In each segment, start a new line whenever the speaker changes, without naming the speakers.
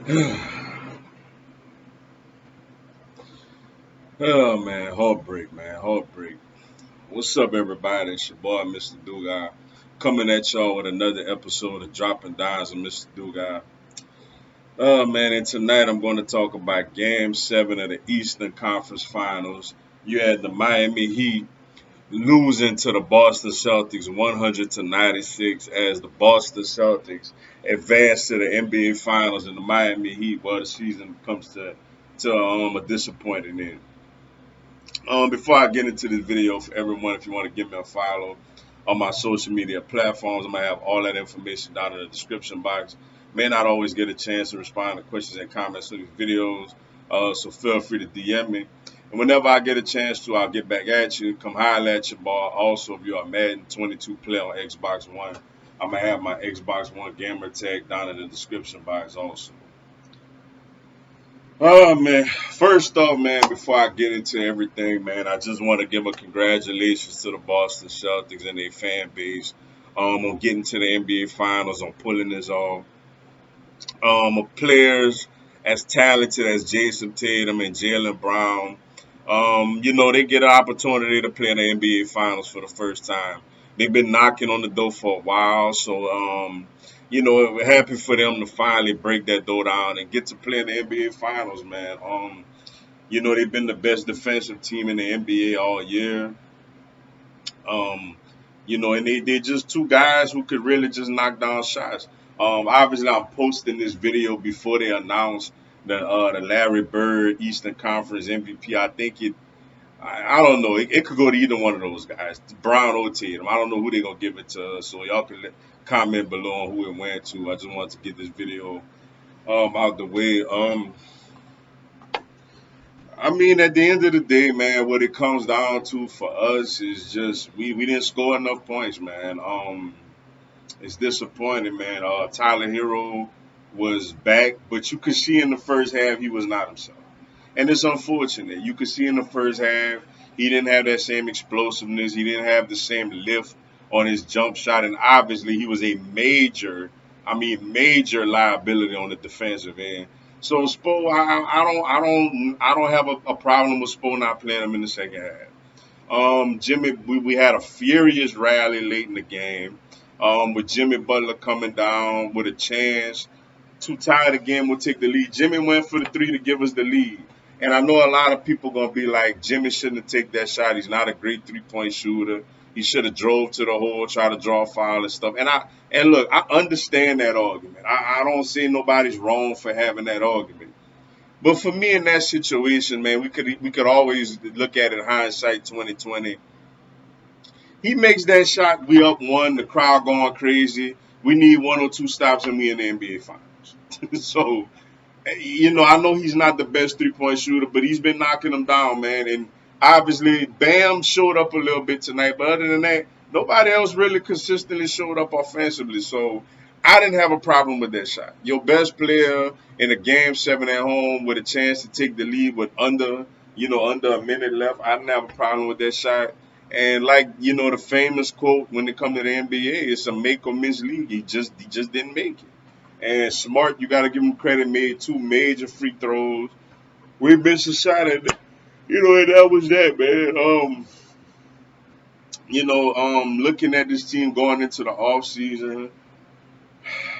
Oh man, heartbreak, man, heartbreak. What's up, everybody? It's your boy, Mr. Dugai, coming at y'all with another episode of Dropping Dimes with Mr. Dugai. Oh man, and tonight I'm going to talk about Game 7 of the Eastern Conference Finals. You had the Miami Heat losing to the Boston Celtics 100 to 96 as the Boston Celtics advance to the NBA Finals, and the Miami Heat, well, the season comes to a disappointing end. Before I get into this video, for everyone, if you want to give me a follow on my social media platforms, I'm gonna have all that information down in the description box. May not always get a chance to respond to questions and comments to these videos, so feel free to DM me. And whenever I get a chance to, I'll get back at you. Come holler at your ball. Also, if you are Madden 22 player on Xbox One, I'm gonna have my Xbox One gamer tag down in the description box also. Oh man, first off, man, before I get into everything, man, I just want to give a congratulations to the Boston Celtics and their fan base on getting to the NBA Finals, on pulling this off. Of players as talented as Jason Tatum and Jalen Brown, they get an opportunity to play in the NBA Finals for the first time. They've been knocking on the door for a while, so we're happy for them to finally break that door down and get to play in the NBA Finals, man. They've been the best defensive team in the NBA all year. Um, and they're just two guys who could really just knock down shots. Obviously, I'm posting this video before they announce the Larry Bird Eastern Conference MVP. I think I don't know. It could go to either one of those guys, Brown or Tatum. I don't know who they're gonna give it to. So y'all can comment below on who it went to. I just wanted to get this video out the way. I mean, at the end of the day, man, what it comes down to for us is just we didn't score enough points, man. It's disappointing, man. Tyler Hero was back, but you could see in the first half he was not himself, and it's unfortunate. You could see in the first half he didn't have that same explosiveness. He didn't have the same lift on his jump shot, and obviously he was a major liability on the defensive end. So Spo, I don't have a problem with Spo not playing him in the second half. Jimmy, we had a furious rally late in the game, with Jimmy Butler coming down with a chance to tie the game. We'll take the lead. Jimmy went for the three to give us the lead. And I know a lot of people gonna be like, Jimmy shouldn't have taken that shot. He's not a great 3-point shooter. He should have drove to the hole, try to draw a foul and stuff. And look, I understand that argument. I don't see nobody's wrong for having that argument. But for me in that situation, man, we could always look at it hindsight 2020. He makes that shot, we up one, the crowd going crazy. We need one or two stops and we in the NBA finals. So, I know he's not the best 3-point shooter, but he's been knocking them down, man. And obviously, Bam showed up a little bit tonight, but other than that, nobody else really consistently showed up offensively. So I didn't have a problem with that shot. Your best player in a game 7 at home with a chance to take the lead with under a minute left. I didn't have a problem with that shot. And like, the famous quote when it comes to the NBA, it's a make or miss league. He just didn't make it. And Smart, you got to give him credit, made two major free throws. We missed a shot at it, and that was that, man. Looking at this team going into the off season,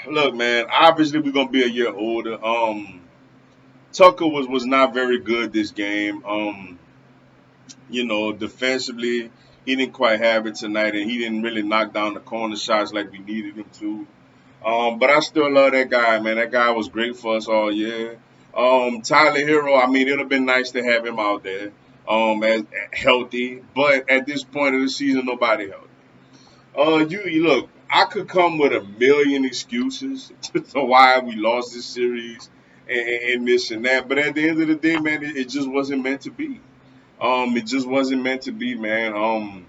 look, man, obviously we're gonna be a year older. Tucker was not very good this game. Defensively, he didn't quite have it tonight, and he didn't really knock down the corner shots like we needed him to. But I still love that guy, man. That guy was great for us all year. Tyler Hero, I mean, it would have been nice to have him out there, as healthy. But at this point of the season, nobody healthy. You look. I could come with a million excuses to why we lost this series and this and that. But at the end of the day, man, it just wasn't meant to be. It just wasn't meant to be, man.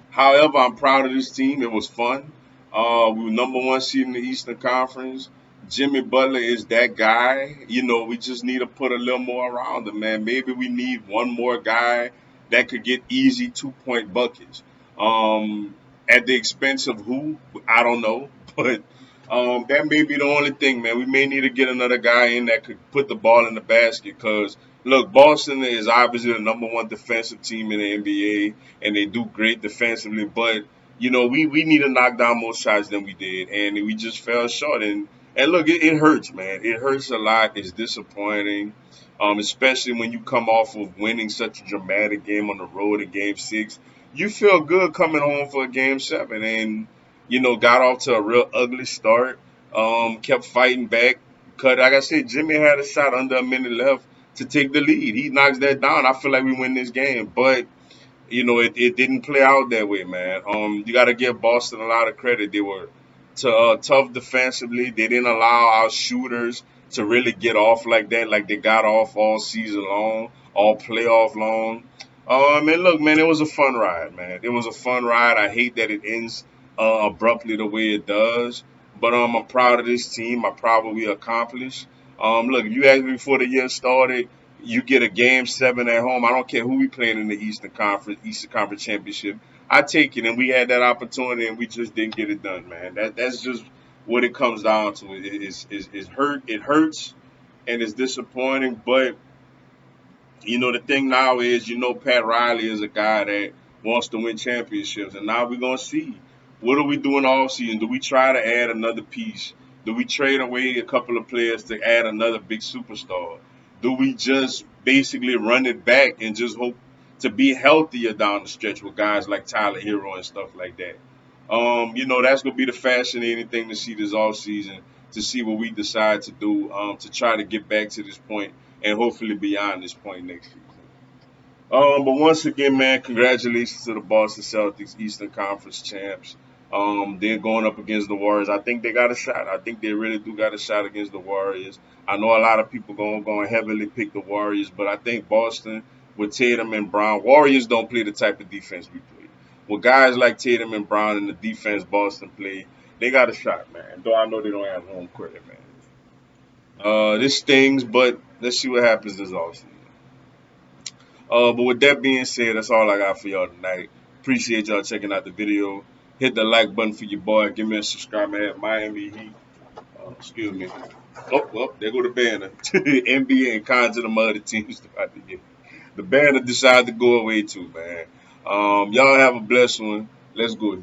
However, I'm proud of this team. It was fun. We were number one seed in the Eastern Conference. Jimmy Butler is that guy. We just need to put a little more around him, man. Maybe we need one more guy that could get easy 2-point buckets. At the expense of who? I don't know. But That may be the only thing, man. We may need to get another guy in that could put the ball in the basket. Because look, Boston is obviously the number one defensive team in the NBA, and they do great defensively. But we need to knock down more shots than we did, and we just fell short. And look, it hurts, man. It hurts a lot. It's disappointing, especially when you come off of winning such a dramatic game on the road in Game 6. You feel good coming home for a Game 7, and got off to a real ugly start. Kept fighting back. Cut, like I said, Jimmy had a shot under a minute left to take the lead. He knocks that down. I feel like we win this game, but it didn't play out that way, man. You got to give Boston a lot of credit. They were tough defensively. They didn't allow our shooters to really get off like that, like they got off all season long, all playoff long. And look, man, it was a fun ride, man. It was a fun ride. I hate that it ends abruptly the way it does, but I'm proud of this team. I'm proud of what we accomplished. Look, if you asked me before the year started, you get a game 7 at home. I don't care who we playing in the Eastern Conference Championship. I take it, and we had that opportunity, and we just didn't get it done, man. That's just what it comes down to. It's hurt. It hurts, and it's disappointing. But the thing now is, Pat Riley is a guy that wants to win championships, and now we're gonna see what do we do in the offseason. Do we try to add another piece? Do we trade away a couple of players to add another big superstar? Do we just basically run it back and just hope to be healthier down the stretch with guys like Tyler Hero and stuff like that? That's gonna be the fascinating thing to see this offseason, to see what we decide to do to try to get back to this point and hopefully beyond this point next season. But once again, man, congratulations to the Boston Celtics, Eastern Conference champs. They're going up against the Warriors. I think they got a shot. I think they really do got a shot against the Warriors. I know a lot of people going heavily pick the Warriors, but I think Boston with Tatum and Brown, Warriors don't play the type of defense we play. With guys like Tatum and Brown and the defense Boston play, they got a shot, man. Though I know they don't have home court advantage. This stings, but let's see what happens this offseason. But with that being said, that's all I got for y'all tonight. Appreciate y'all checking out the video. Hit the like button for your boy. Give me a subscribe at Miami Heat. Excuse me. Oh, well, there go the banner. NBA and cons of the other teams about to get. The banner decided to go away too, man. Y'all have a blessed one. Let's go.